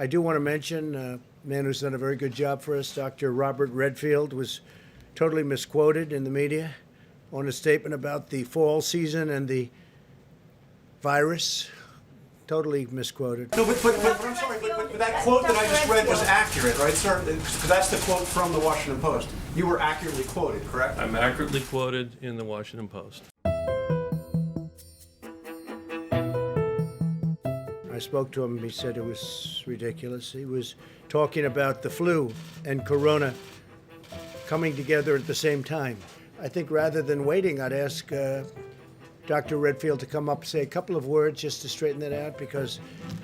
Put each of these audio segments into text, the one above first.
I do want to mention a man who's done a very good job for us, Dr. Robert Redfield, was totally misquoted in the media on a statement about the fall season and the virus. Totally misquoted. No, but I'm sorry, but that quote that I just read was accurate, right, sir? Because that's the quote from the Washington Post. You were accurately quoted, correct? I'm accurately quoted in the Washington Post. I spoke to him. He said it was ridiculous. He was talking about the flu and corona coming together at the same time. I think rather than waiting, I'd ask Dr. Redfield to come up and say a couple of words just to straighten that out, because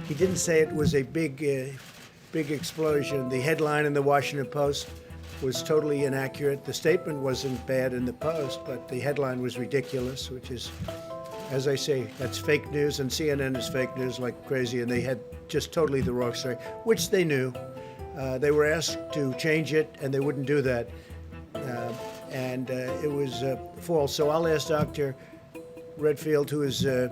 he didn't say it was a big explosion. The headline in the Washington Post was totally inaccurate. The statement wasn't bad in the Post, but the headline was ridiculous, which is, as I say, that's fake news, and CNN is fake news like crazy, and they had just totally the wrong story, which they knew. They were asked to change it, and they wouldn't do that, and it was false. So I'll ask Dr. Redfield, who is a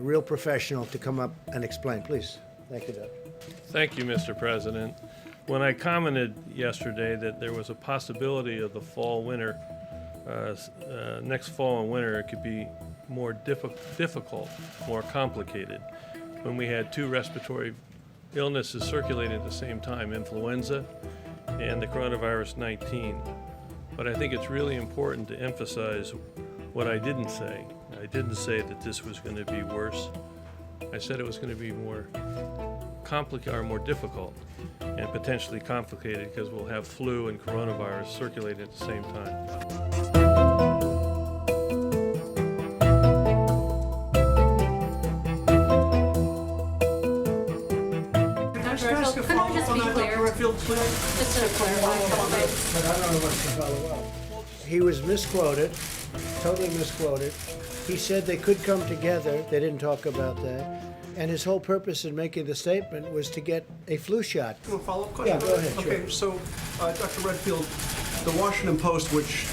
real professional, to come up and explain, please. Thank you, Doctor. Thank you, Mr. President. When I commented yesterday that there was a possibility of the fall-winter, next fall and winter, it could be more difficult, more complicated. When we had two respiratory illnesses circulating at the same time, influenza and the coronavirus 19. But I think it's really important to emphasize what I didn't say. I didn't say that this was going to be worse. I said it was going to be more complicated or more difficult and potentially complicated because we'll have flu and coronavirus circulating at the same time. Can I just be clear? Dr. Redfield, please? Just to clarify. But I don't know what to follow up. He was misquoted, totally misquoted. He said they could come together. They didn't talk about that. And his whole purpose in making the statement was to get a flu shot. A follow-up question? Yeah, go ahead. Okay, Sure. so Dr. Redfield, the Washington Post, which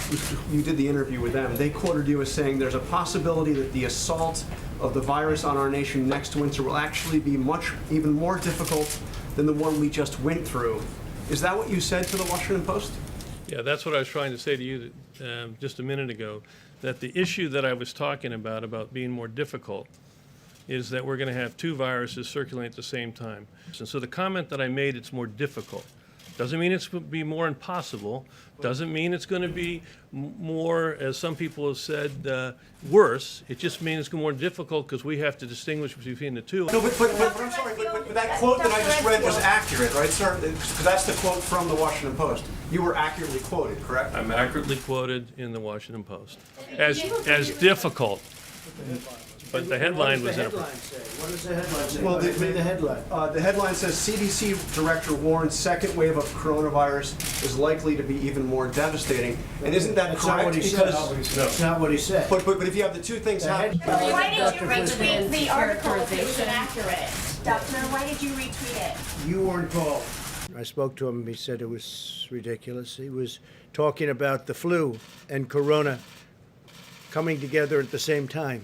you did the interview with them, they quoted you as saying there's a possibility that the assault of the virus on our nation next winter will actually be even more difficult than the one we just went through. Is that what you said to the Washington Post? Yeah, that's what I was trying to say to you just a minute ago, that the issue that I was talking about being more difficult, is that we're going to have two viruses circulating at the same time. And so the comment that I made, it's more difficult. Doesn't mean it's going to be more impossible. Doesn't mean it's going to be more, as some people have said, worse. It just means it's more difficult because we have to distinguish between the two. No, but I'm sorry, but that quote that I just read was accurate, right, sir? Because that's the quote from the Washington Post. You were accurately quoted, correct? I'm accurately quoted in the Washington Post as difficult. But the headline was inappropriate. What does the headline say? Well, Read the headline. The headline says CDC Director warns second wave of coronavirus is likely to be even more devastating. And isn't that That's correct? not what he said. That's not what he said. But if you have the two things happen. Why did you retweet the article if it was Characterization. inaccurate? Doctor, why did you retweet it? You weren't called. I spoke to him. He said it was ridiculous. He was talking about the flu and corona coming together at the same time.